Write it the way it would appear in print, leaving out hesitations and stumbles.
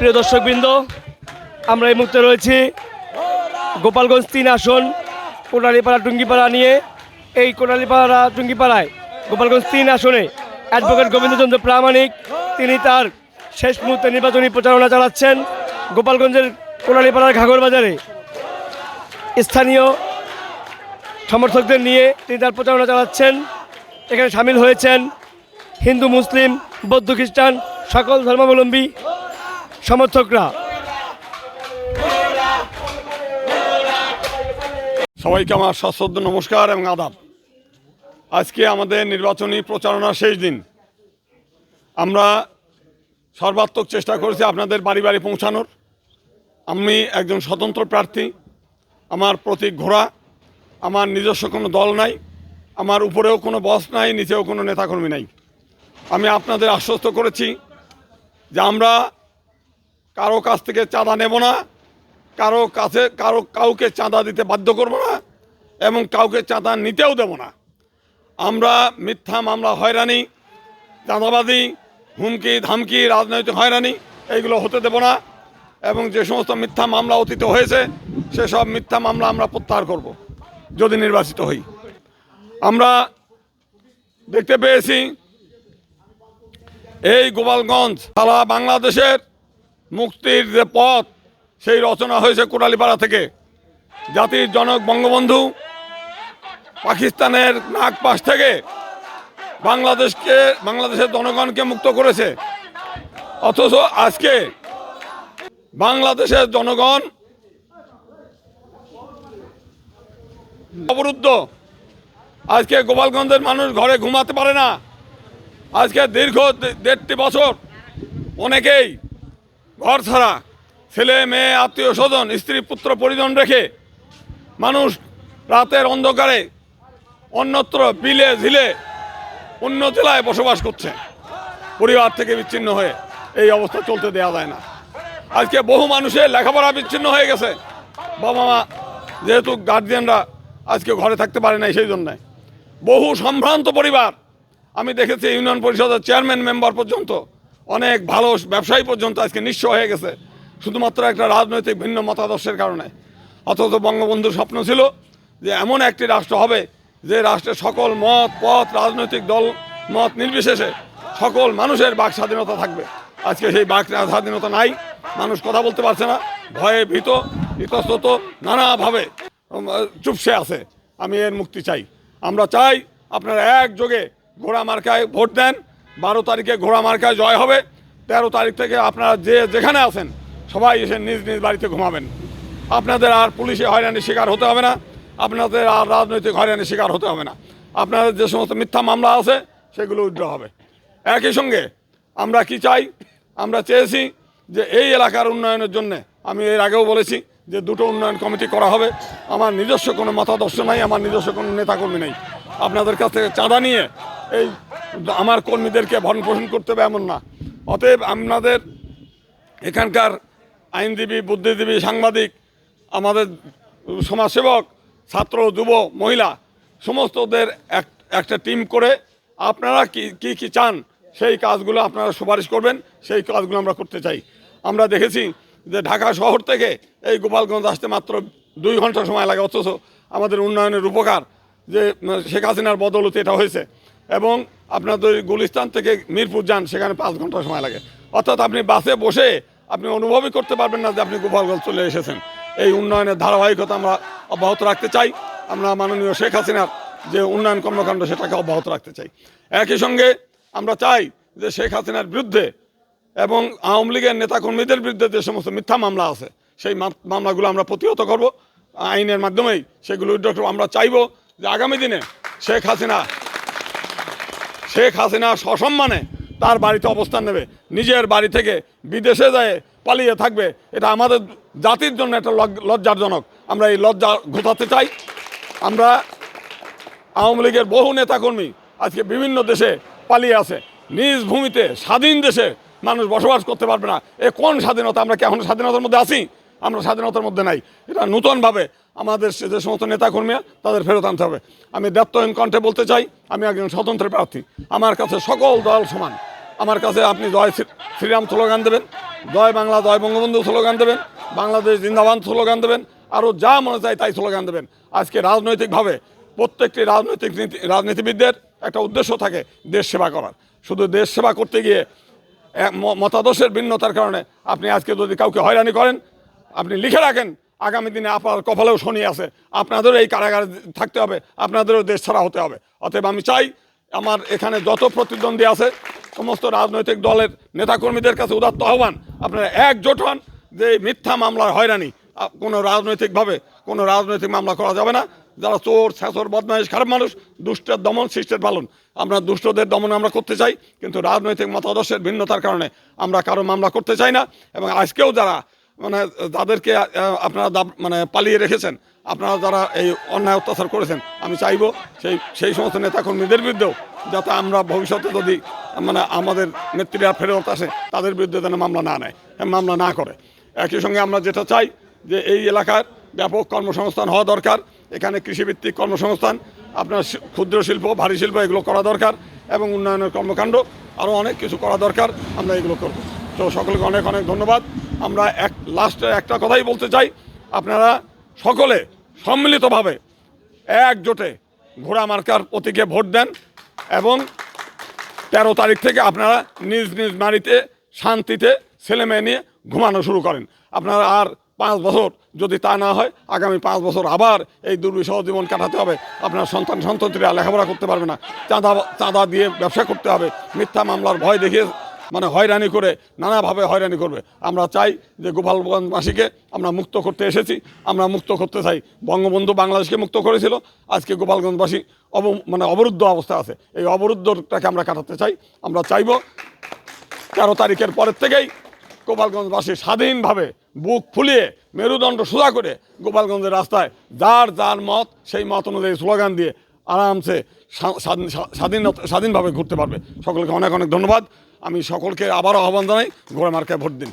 প্রিয় দর্শকবৃন্দ, আমরা এই মুহূর্তে রয়েছি গোপালগঞ্জ 3 আসন কোটালীপাড়া টুঙ্গিপাড়া নিয়ে। এই কোটালীপাড়া টুঙ্গিপাড়ায় গোপালগঞ্জ 3 আসনে অ্যাডভোকেট গোবিন্দচন্দ্র প্রামাণিক তিনি তার শেষ মুহূর্তে নির্বাচনী প্রচারণা চালাচ্ছেন। গোপালগঞ্জের কোটালীপাড়ার ঘাগর বাজারে স্থানীয় সমর্থকদের নিয়ে তিনি তার প্রচারণা চালাচ্ছেন। এখানে সামিল হয়েছেন হিন্দু, মুসলিম, বৌদ্ধ, খ্রিস্টান সকল ধর্মাবলম্বী সমর্থকরা। সবাইকে আমার সশ্রদ্ধ নমস্কার এবং আদাব। আজকে আমাদের নির্বাচনী প্রচারণার শেষ দিন। আমরা সর্বাত্মক চেষ্টা করেছি আপনাদের বাড়ি বাড়ি পৌঁছানোর। আমি একজন স্বতন্ত্র প্রার্থী, আমার প্রতীক ঘোড়া, আমার নিজস্ব কোনো দল নাই, আমার উপরেও কোনো বস নাই, নিচেও কোনো নেতাকর্মী নাই। আমি আপনাদের আশ্বস্ত করেছি যে আমরা কারো কাছ থেকে চাঁদা নেব না, কাউকে চাঁদা দিতে বাধ্য করব না এবং কাউকে চাঁদা নিতেও দেব না। আমরা মিথ্যা মামলা, হয়রানি, চাঁদাবাজি, হুমকি ধামকি, রাজনৈতিক হয়রানি এইগুলো হতে দেব না এবং যে সমস্ত মিথ্যা মামলা অতীতে হয়েছে সেসব মিথ্যা মামলা আমরা প্রত্যাহার করব যদি নির্বাচিত হই। আমরা দেখতে পেয়েছি এই গোপালগঞ্জ সারা বাংলাদেশের মুক্তির যে পথ সেই রচনা হয়েছে কোটালীপাড়া থেকে। জাতির জনক বঙ্গবন্ধু পাকিস্তানের নাগপাশ থেকে বাংলাদেশের জনগণকে মুক্ত করেছে, অথচ আজকে বাংলাদেশের জনগণ অবরুদ্ধ। আজকে গোপালগঞ্জের মানুষ ঘরে ঘুমাতে পারে না। আজকে দীর্ঘ 1.5 বছর অনেকেই ঘর ছাড়া, ছেলে মেয়ে, আত্মীয় স্বজন, স্ত্রী পুত্র পরিজন রেখে মানুষ রাতের অন্ধকারে অন্যত্র বিলে ঝিলে অন্য জেলায় বসবাস করছে পরিবার থেকে বিচ্ছিন্ন হয়ে। এই অবস্থা চলতে দেওয়া যায় না। আজকে বহু মানুষের লেখাপড়া বিচ্ছিন্ন হয়ে গেছে, বাবা মা যেহেতু গার্জিয়ানরা আজকে ঘরে থাকতে পারে না, সেই জন্যে বহু সম্ভ্রান্ত পরিবার আমি দেখেছি। ইউনিয়ন পরিষদের চেয়ারম্যান মেম্বার পর্যন্ত, অনেক ভালো ব্যবসায়ী পর্যন্ত আজকে নিঃস্ব হয়ে গেছে শুধুমাত্র একটা রাজনৈতিক ভিন্ন মতাদর্শের কারণে। অথচ বঙ্গবন্ধুর স্বপ্ন ছিল যে এমন একটি রাষ্ট্র হবে যে রাষ্ট্রের সকল মত, পথ, রাজনৈতিক দল মত নির্বিশেষে সকল মানুষের বাক স্বাধীনতা থাকবে। আজকে সেই বাক স্বাধীনতা নাই, মানুষ কথা বলতে পারছে না, ভয়ে ভীত, ইতস্তত নানাভাবে চুপসে আছে। আমি এর মুক্তি চাই। আমরা চাই আপনারা একযোগে ঘোড়া মার্কায় ভোট দেন। 12 তারিখে ঘোড়া মার্কায় জয় হবে। 13 তারিখ থেকে আপনারা যেখানে আছেন সবাই এসে নিজ নিজ বাড়িতে ঘুমাবেন। আপনাদের আর পুলিশে হয়রানির শিকার হতে হবে না, আপনাদের আর রাজনৈতিক হয়রানির শিকার হতে হবে না। আপনাদের যে সমস্ত মিথ্যা মামলা আছে সেগুলো উইথড্র হবে। একই সঙ্গে আমরা কি চাই, আমরা চেয়েছি যে এই এলাকার উন্নয়নের জন্য, আমি এর আগেও বলেছি যে 2টো উন্নয়ন কমিটি করা হবে। আমার নিজস্ব কোনো মতাদর্শ নাই, আমার নিজস্ব কোনো নেতাকর্মী নেই। আপনাদের কাছ থেকে চাঁদা নিয়ে এই আমার কর্মীদেরকে ভরণ পোষণ করতে হবে এমন না। অতএব আপনাদের এখানকার আইনজীবী, বুদ্ধিজীবী, সাংবাদিক, আমাদের সমাজসেবক, ছাত্র, যুব, মহিলা সমস্তদের একটা টিম করে আপনারা কি চান সেই কাজগুলো আপনারা সুপারিশ করবেন। সেই কাজগুলো আমরা করতে চাই। আমরা দেখেছি যে ঢাকা শহর থেকে এই গোপালগঞ্জ আসতে মাত্র 2 ঘন্টা সময় লাগে, অথচ আমাদের উন্নয়নের উপকার যে শেখ হাসিনার বদৌলতে এটা হয়েছে। এবং আপনাদের গুলিস্তান থেকে মিরপুর যান, সেখানে 5 ঘন্টা সময় লাগে। অর্থাৎ আপনি বাসে বসে আপনি অনুভবই করতে পারবেন না যে আপনি গোপালগঞ্জ চলে এসেছেন। এই উন্নয়নের ধারাবাহিকতা আমরা অব্যাহত রাখতে চাই। আমরা মাননীয় শেখ হাসিনার যে উন্নয়ন কর্মকাণ্ড সেটাকে অব্যাহত রাখতে চাই। একই সঙ্গে আমরা চাই যে শেখ হাসিনার বিরুদ্ধে এবং আওয়ামী লীগের নেতাকর্মীদের বিরুদ্ধে যে সমস্ত মিথ্যা মামলা আছে সেই মামলাগুলো আমরা প্রতিহত করব আইনের মাধ্যমেই, সেগুলো উইথড্র করব। আমরা চাইব যে আগামী দিনে শেখ হাসিনা সসম্মানে তার বাড়িতে অবস্থান নেবে, নিজের বাড়ি থেকে বিদেশে যায় পালিয়ে থাকবে। এটা আমাদের জাতির জন্য একটা লজ্জাজনক। আমরা এই লজ্জা ঘোচাতে চাই। আমরা আওয়ামী লীগের বহু নেতাকর্মী আজকে বিভিন্ন দেশে পালিয়ে আছে। নিজ ভূমিতে স্বাধীন দেশে মানুষ বসবাস করতে পারবে না। এ কোন স্বাধীনতা? আমরা কি এখন স্বাধীনতার মধ্যে আছি? আমরা স্বাধীনতার মধ্যে নাই। এটা নূতনভাবে আমাদের যে সমস্ত নেতাকর্মী তাদের ফেরত আনতে হবে। আমি দায়িত্বহীন কণ্ঠে বলতে চাই, আমি একজন স্বতন্ত্র প্রার্থী। আমার কাছে সকল দল সমান। আমার কাছে আপনি জয় শ্রীরাম স্লোগান দেবেন, জয় বাংলা জয় বঙ্গবন্ধু স্লোগান দেবেন, বাংলাদেশ জিন্দাবাদ স্লোগান দেবেন, আরও যা মনে চায় তাই স্লোগান দেবেন। আজকে রাজনৈতিকভাবে প্রত্যেকটি রাজনীতিবিদদের একটা উদ্দেশ্য থাকে দেশ সেবা করার। শুধু দেশ সেবা করতে গিয়ে মতাদর্শের ভিন্নতার কারণে আপনি আজকে যদি কাউকে হয়রানি করেন, আপনি লিখে রাখেন আগামী দিনে আপনার কপালেও শনি আছে, আপনাদেরও এই কারাগারে থাকতে হবে, আপনাদেরও দেশ ছাড়া হতে হবে। অতএব আমি চাই আমার এখানে যত প্রতিদ্বন্দ্বী আছে সমস্ত রাজনৈতিক দলের নেতাকর্মীদের কাছে উদাত্ত আহ্বান, আপনারা একজোট হন যে এই মিথ্যা মামলার হয়রানি কোনো রাজনৈতিক মামলা করা যাবে না। যারা চোর ছেঁচর বদমাইশ খারাপ মানুষ, দুষ্টের দমন শিষ্টের পালন, আমরা দুষ্টদের দমন আমরা করতে চাই, কিন্তু রাজনৈতিক মতাদর্শের ভিন্নতার কারণে আমরা কারো মামলা করতে চাই না। এবং আজকেও যারা যাদেরকে আপনারা পালিয়ে রেখেছেন, আপনারা যারা এই অন্যায় অত্যাচার করেছেন, আমি চাইবো সেই সমস্ত নেতাকর্মীদের বিরুদ্ধেও যাতে আমরা ভবিষ্যতে যদি আমাদের নেত্রীরা ফেরত আসে তাদের বিরুদ্ধে যেন মামলা না নেয়, মামলা না করে। একই সঙ্গে আমরা যেটা চাই যে এই এলাকার ব্যাপক কর্মসংস্থান হওয়া দরকার। এখানে কৃষিভিত্তিক কর্মসংস্থান, আপনার ক্ষুদ্র শিল্প, ভারী শিল্প এগুলো করা দরকার, এবং উন্নয়নের কর্মকাণ্ড আরও অনেক কিছু করা দরকার। আমরা এগুলো করব। তো সকলকে অনেক অনেক ধন্যবাদ। আমরা লাস্টে একটা কথাই বলতে চাই, আপনারা সকলে সম্মিলিতভাবে একজোটে ঘোড়া মার্কার প্রতীকে ভোট দেন, এবং 13 তারিখ থেকে আপনারা নিজ নিজ বাড়িতে শান্তিতে ছেলে মেয়ে নিয়ে ঘুমানো শুরু করেন। আপনারা আর 5 বছর যদি তা না হয়, আগামী 5 বছর আবার এই দুর্বিষহ জীবন কাটাতে হবে। আপনার সন্ততিরা লেখাপড়া করতে পারবে না, চাঁদা দিয়ে ব্যবসা করতে হবে, মিথ্যা মামলার ভয় দেখিয়ে হয়রানি করে নানাভাবে হয়রানি করবে। আমরা চাই যে গোপালগঞ্জবাসীকে আমরা মুক্ত করতে এসেছি, আমরা মুক্ত করতে চাই। বঙ্গবন্ধু বাংলাদেশকে মুক্ত করেছিল, আজকে গোপালগঞ্জবাসী অবরুদ্ধ অবস্থা আছে, এই অবরুদ্ধটাকে আমরা কাটাতে চাই। আমরা চাইব 13 তারিখের পরের থেকেই গোপালগঞ্জবাসী স্বাধীনভাবে বুক ফুলিয়ে মেরুদণ্ড সোজা করে গোপালগঞ্জের রাস্তায় যার যার মত সেই মত অনুযায়ী স্লোগান দিয়ে আরামসে স্বাধীনভাবে ঘুরতে পারবে। সকলকে অনেক অনেক ধন্যবাদ। আমি সকলকে আবারও আহ্বান জানাই, ঘোড়া মার্কায় ভোট দিন।